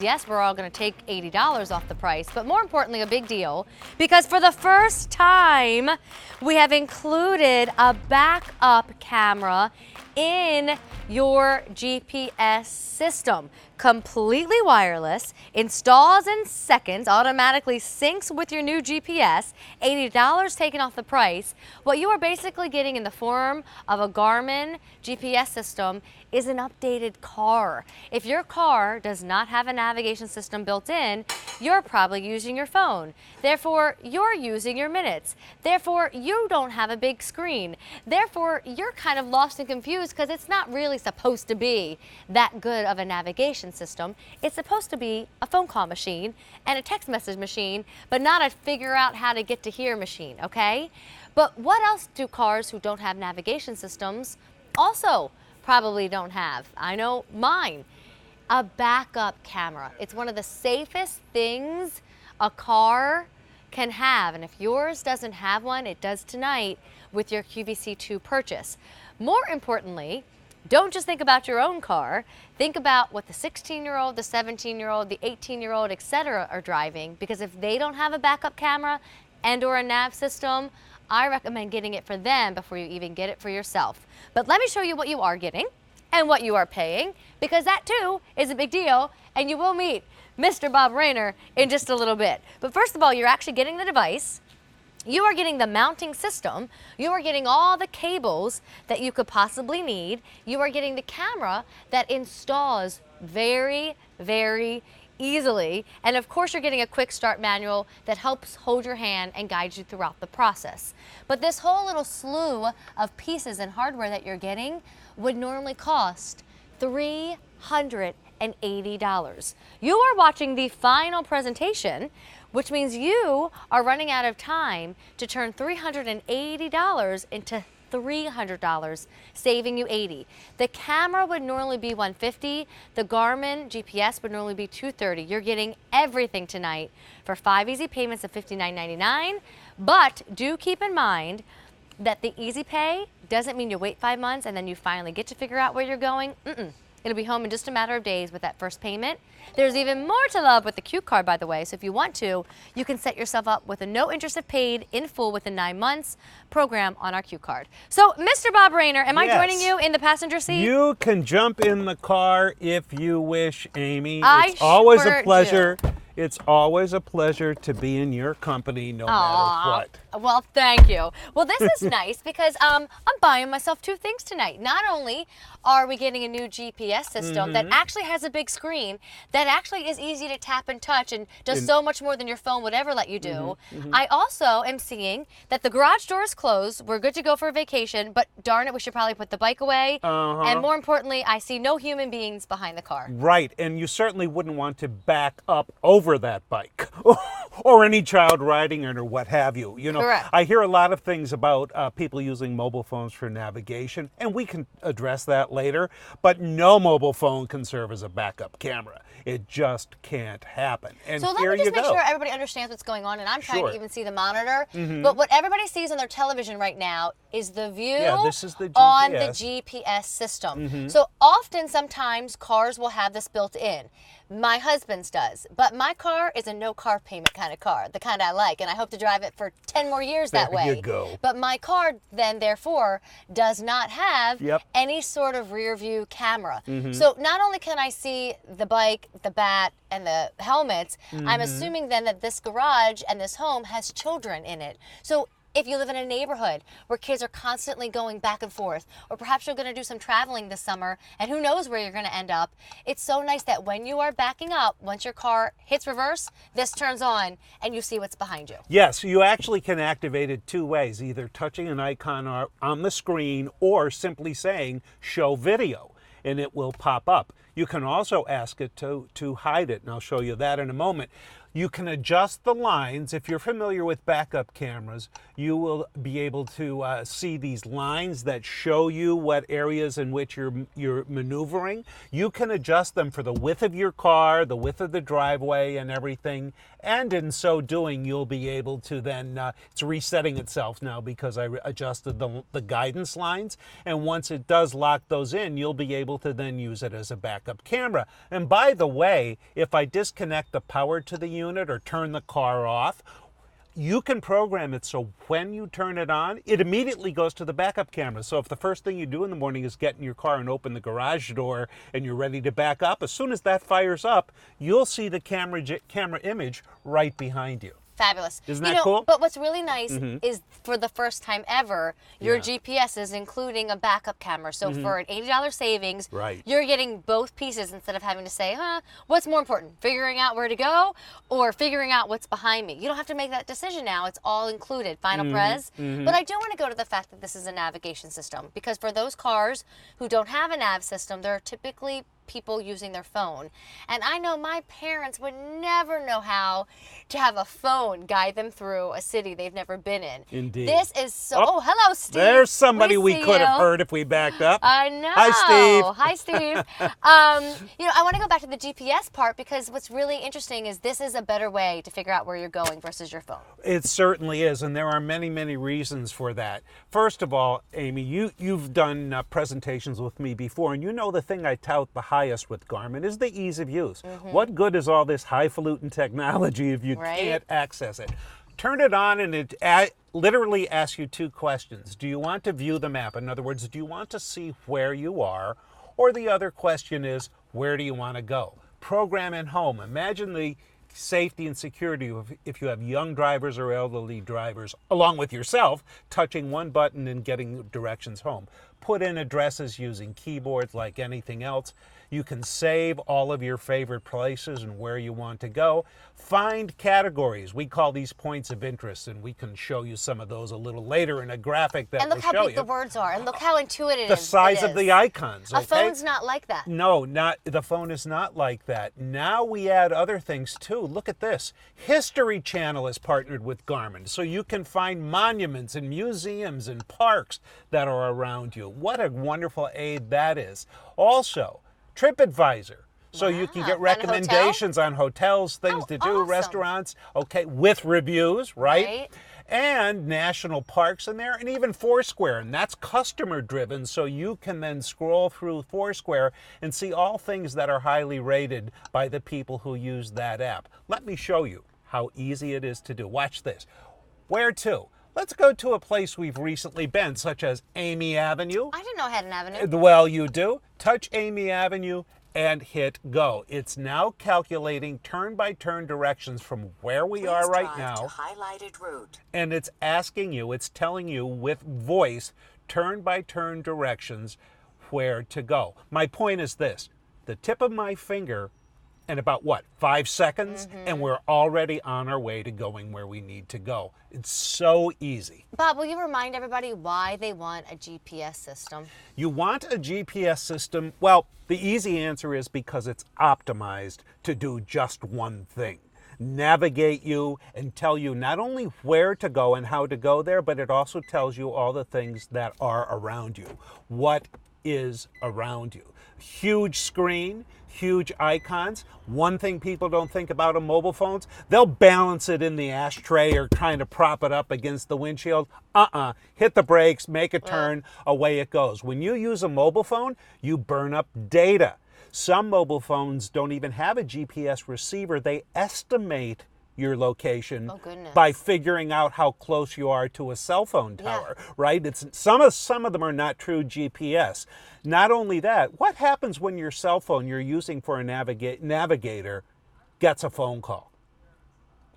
Yes, we're all going to take $80 off the price, but more importantly, a big deal, because for the first time, we have included a backup camera in your GPS system. Completely wireless, installs in seconds, automatically syncs with your new GPS, $80 taken off the price. What you are basically getting in the form of a Garmin GPS system is an updated car. If your car does not have a navigation system built in, you're probably using your phone. Therefore, you're using your minutes. Therefore, you don't have a big screen. Therefore, you're kind of lost and confused because it's not really supposed to be that good of a navigation system. It's supposed to be a phone call machine and a text message machine, but not a figure out how to get to here machine, okay? But what else do cars who don't have navigation systems also probably don't have? I know mine. A backup camera. It's one of the safest things a car can have, and if yours doesn't have one, it does tonight with your QVC2 purchase. More importantly, don't just think about your own car. Think about what the 16-year-old, the 17-year-old, the 18-year-old, etc. are driving, because if they don't have a backup camera and or a nav system, I recommend getting it for them before you even get it for yourself. But let me show you what you are getting and what you are paying, because that too is a big deal, and you will meet Mr. Bob Rayner in just a little bit. But first of all, you're actually getting the device. You are getting the mounting system. You are getting all the cables that you could possibly need. You are getting the camera that installs very, very easily. And of course, you're getting a quick start manual that helps hold your hand and guide you throughout the process. But this whole little slew of pieces and hardware that you're getting would normally cost $380. You are watching the final presentation, which means you are running out of time to turn $380 into $300, saving you $80. The camera would normally be $150. The Garmin GPS would normally be $230. You're getting everything tonight for 5 easy payments of $59.99. But do keep in mind that the easy pay doesn't mean you wait 5 months and then you finally get to figure out where you're going. It'll be home in just a matter of days with that first payment. There's even more to love with the Q card, by the way. So if you want to, you can set yourself up with a no interest if paid in full within 9 months program on our Q card. So Mr. Bob Rayner, am I joining you in the passenger seat? You can jump in the car if you wish, Amy. It's always a pleasure. It's always a pleasure to be in your company, no matter what. Well, thank you. Well, this is nice because I'm buying myself 2 things tonight. Not only are we getting a new GPS system that actually has a big screen, that actually is easy to tap and touch and does so much more than your phone would ever let you do. I also am seeing that the garage door is closed. We're good to go for a vacation, but darn it, we should probably put the bike away. And more importantly, I see no human beings behind the car. Right, and you certainly wouldn't want to back up over that bike or any child riding it or what have you. You know, Correct. I hear a lot of things about people using mobile phones for navigation, and we can address that later, but no mobile phone can serve as a backup camera. It just can't happen. And so let me just make sure everybody understands what's going on, and I'm trying to even see the monitor. But what everybody sees on their television right now is the view this is the on the GPS system. So often, sometimes cars will have this built in. My husband's does, but my car is a no car payment kind of car, the kind I like, and I hope to drive it for 10 more years that way. There you go. But my car then, therefore, does not have any sort of rear view camera. So not only can I see the bike, the bat, and the helmets, I'm assuming then that this garage and this home has children in it. So if you live in a neighborhood where kids are constantly going back and forth, or perhaps you're going to do some traveling this summer, and who knows where you're going to end up, it's so nice that when you are backing up, once your car hits reverse, this turns on and you see what's behind you. Yes, you actually can activate it 2 ways, either touching an icon on the screen or simply saying show video, and it will pop up. You can also ask it to hide it, and I'll show you that in a moment. You can adjust the lines. If you're familiar with backup cameras, you will be able to see these lines that show you what areas in which you're maneuvering. You can adjust them for the width of your car, the width of the driveway, and everything. And in so doing, you'll be able to then, it's resetting itself now because I adjusted the guidance lines. And once it does lock those in, you'll be able to then use it as a backup camera. And by the way, if I disconnect the power to the unit or turn the car off, you can program it so when you turn it on, it immediately goes to the backup camera. So if the first thing you do in the morning is get in your car and open the garage door and you're ready to back up, as soon as that fires up, you'll see the camera image right behind you. Fabulous. Isn't that cool? But what's really nice is for the first time ever, your GPS is including a backup camera. So for an $80 savings, you're getting both pieces instead of having to say, what's more important, figuring out where to go or figuring out what's behind me? You don't have to make that decision now. It's all included, final prez. But I do want to go to the fact that this is a navigation system, because for those cars who don't have a nav system, they're typically people using their phone. And I know my parents would never know how to have a phone guide them through a city they've never been in. Indeed. This is so, hello, Steve. There's somebody we could have heard if we backed up. I know. Hi, Steve. Hi, Steve. I want to go back to the GPS part, because what's really interesting is this is a better way to figure out where you're going versus your phone. It certainly is, and there are many, many reasons for that. First of all, Amy, you've done presentations with me before, and you know the thing I tout the highest with Garmin is the ease of use. What good is all this highfalutin technology if you can't access it? Turn it on and it literally asks you two questions. Do you want to view the map? In other words, do you want to see where you are? Or the other question is, where do you want to go? Program in home. Imagine the safety and security if you have young drivers or elderly drivers, along with yourself, touching one button and getting directions home. Put in addresses using keyboards like anything else. You can save all of your favorite places and where you want to go. Find categories. We call these points of interest, and we can show you some of those a little later in a graphic that will show you. And look how big the words are, and look how intuitive the size of the icons. A phone's not like that. No, the phone is not like that. Now we add other things too. Look at this. History Channel is partnered with Garmin, so you can find monuments and museums and parks that are around you. What a wonderful aid that is. Also, TripAdvisor. So you can get recommendations on hotels, things to do, restaurants, with reviews, right? And national parks in there, and even Foursquare, and that's customer driven, so you can then scroll through Foursquare and see all things that are highly rated by the people who use that app. Let me show you how easy it is to do. Watch this. Where to? Let's go to a place we've recently been, such as Amy Avenue. I didn't know I had an avenue. Well, you do. Touch Amy Avenue and hit go. It's now calculating turn-by-turn directions from where we are right now. To highlighted route. And it's asking you, it's telling you with voice, turn-by-turn directions where to go. My point is this. The tip of my finger in about, 5 seconds, and we're already on our way to going where we need to go. It's so easy. Bob, will you remind everybody why they want a GPS system? You want a GPS system? Well, the easy answer is because it's optimized to do just one thing. Navigate you and tell you not only where to go and how to go there, but it also tells you all the things that are around you. What is around you? Huge screen, huge icons. One thing people don't think about on mobile phones, they'll balance it in the ashtray or trying to prop it up against the windshield. Hit the brakes, make a turn, away it goes. When you use a mobile phone, you burn up data. Some mobile phones don't even have a GPS receiver. They estimate your location by figuring out how close you are to a cell phone tower, right? It's some of them are not true GPS. Not only that, what happens when your cell phone you're using for a navigator gets a phone call?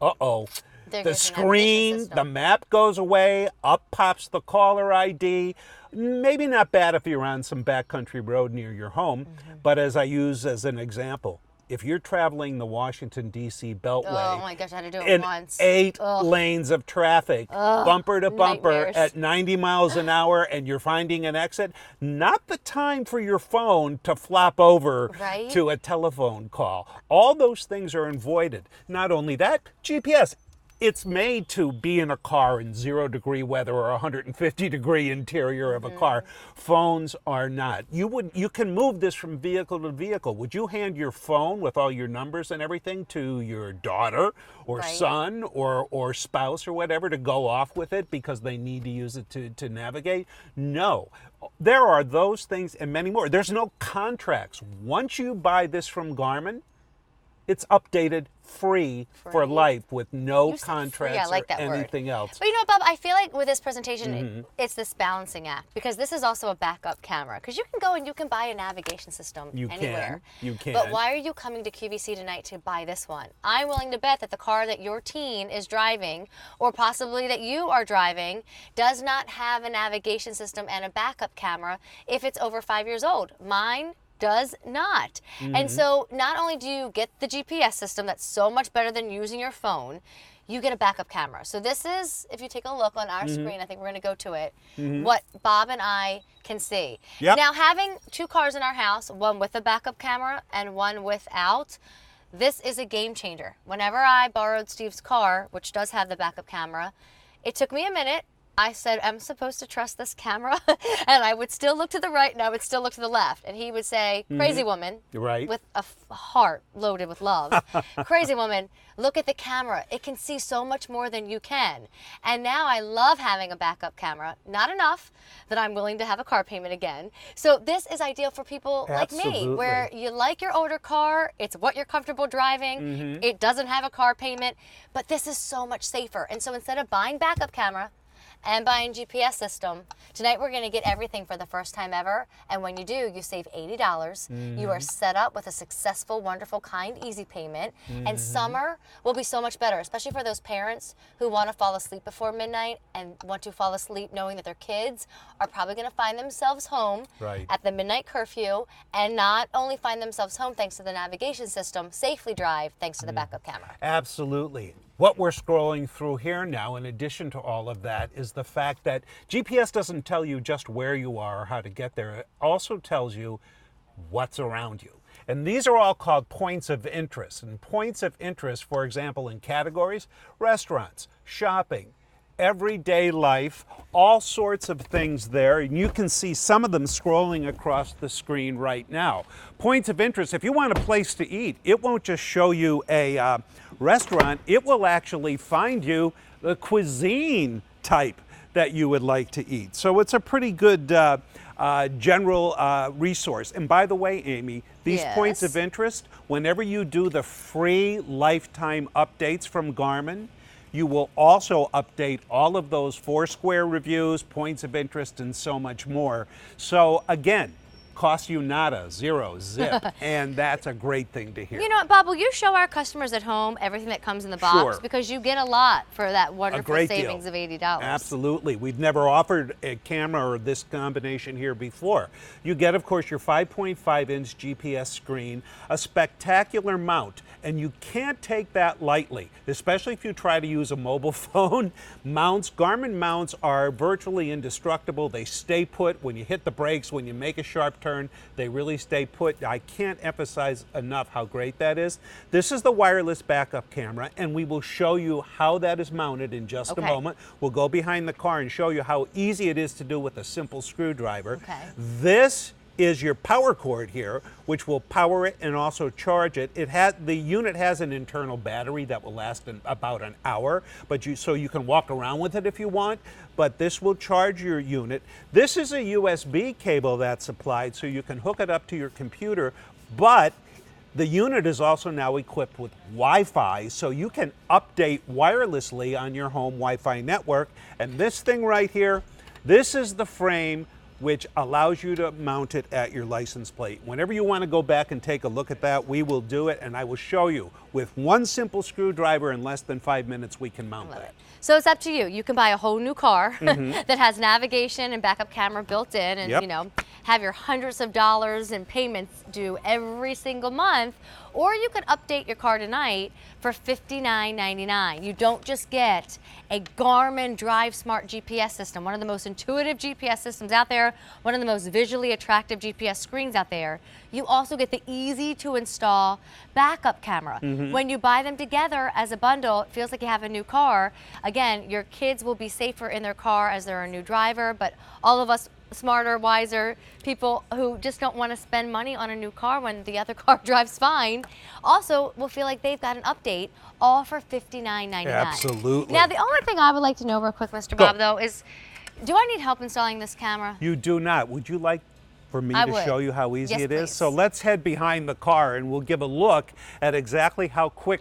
The screen, the map goes away, up pops the caller ID. Maybe not bad if you're on some backcountry road near your home, but as I use as an example, if you're traveling the Washington, D.C. Beltway, Oh my gosh, I had to do it in once. 8 Ugh. lanes of traffic, bumper to bumper Nightmares. at 90 miles an hour, and you're finding an exit, not the time for your phone to flop over Right? to a telephone call. All those things are avoided. Not only that, GPS. It's made to be in a car in 0-degree weather or 150-degree interior of a car. Phones are not. You can move this from vehicle to vehicle. Would you hand your phone with all your numbers and everything to your daughter or Right. son or spouse or whatever to go off with it because they need to use it to navigate? No. There are those things and many more. There's no contracts. Once you buy this from Garmin, it's updated free for life with no You said free, contracts I like or that word. anything else. But you know what, Bob? I feel like with this presentation, Mm-hmm. it's this balancing act because this is also a backup camera. Because you can go and you can buy a navigation system You anywhere. can. You can. But why are you coming to QVC tonight to buy this one? I'm willing to bet that the car that your teen is driving, or possibly that you are driving, does not have a navigation system and a backup camera if it's over 5 years old. Mine does not. And so not only do you get the GPS system that's so much better than using your phone, you get a backup camera. So this is, if you take a look on our screen, I think we're going to go to it, what Bob and I can see. Yep. Now, having 2 cars in our house, one with a backup camera and one without, this is a game changer. Whenever I borrowed Steve's car, which does have the backup camera, it took me a minute. I said, I'm supposed to trust this camera? And I would still look to the right and I would still look to the left. And he would say, crazy woman, Right. with a heart loaded with love. Crazy woman, look at the camera. It can see so much more than you can. And now I love having a backup camera. Not enough that I'm willing to have a car payment again. So this is ideal for people like me, Absolutely. where you like your older car, it's what you're comfortable driving, it doesn't have a car payment, but this is so much safer. And so instead of buying backup camera, and buying GPS system, tonight we're going to get everything for the first time ever. And when you do, you save $80. You are set up with a successful, wonderful, kind, easy payment. And summer will be so much better, especially for those parents who want to fall asleep before midnight and want to fall asleep knowing that their kids are probably going to find themselves home Right. at the midnight curfew, and not only find themselves home thanks to the navigation system, safely drive thanks to the backup camera. Absolutely. What we're scrolling through here now, in addition to all of that, is the fact that GPS doesn't tell you just where you are or how to get there. It also tells you what's around you. And these are all called points of interest. And points of interest, for example, in categories, restaurants, shopping, everyday life, all sorts of things there. And you can see some of them scrolling across the screen right now. Points of interest, if you want a place to eat, it won't just show you a restaurant, it will actually find you the cuisine type that you would like to eat. So it's a pretty good general resource. And by the way, Amy, these points of interest, whenever you do the free lifetime updates from Garmin, you will also update all of those Foursquare reviews, points of interest, and so much more. So again, costs you nada, zero, zip, and that's a great thing to hear. You know what, Bob, will you show our customers at home everything that comes in the box? Sure. Because you get a lot for that A wonderful great savings deal. of $80. Absolutely. We've never offered a camera or this combination here before. You get, of course, your 5.5-inch GPS screen, a spectacular mount, and you can't take that lightly, especially if you try to use a mobile phone. Garmin mounts are virtually indestructible. They stay put. When you hit the brakes, when you make a sharp turn, they really stay put. I can't emphasize enough how great that is. This is the wireless backup camera, and we will show you how that is mounted in just a moment. We'll go behind the car and show you how easy it is to do with a simple screwdriver. This is your power cord here, which will power it and also charge it. The unit has an internal battery that will last about an hour, so you can walk around with it if you want, but this will charge your unit. This is a USB cable that's supplied, so you can hook it up to your computer, but the unit is also now equipped with Wi-Fi, so you can update wirelessly on your home Wi-Fi network. And this thing right here, this is the frame which allows you to mount it at your license plate. Whenever you want to go back and take a look at that, we will do it, and I will show you With one simple screwdriver in less than 5 minutes, we can mount that. So it's up to you. You can buy a whole new car that has navigation and backup camera built in, and Yep. you know, have your hundreds of dollars in payments due every single month, or you can update your car tonight for $59.99. You don't just get a Garmin DriveSmart GPS system, one of the most intuitive GPS systems out there, one of the most visually attractive GPS screens out there. You also get the easy to install backup camera. When you buy them together as a bundle, it feels like you have a new car. Again, your kids will be safer in their car as they're a new driver, but all of us smarter, wiser people who just don't want to spend money on a new car when the other car drives fine also will feel like they've got an update, all for $59.99. Absolutely. Now, the only thing I would like to know real quick, Mr. Bob, though, is do I need help installing this camera? You do not. Would you like for me I to would. show you how easy Yes, it is? please. So let's head behind the car and we'll give a look at exactly how quick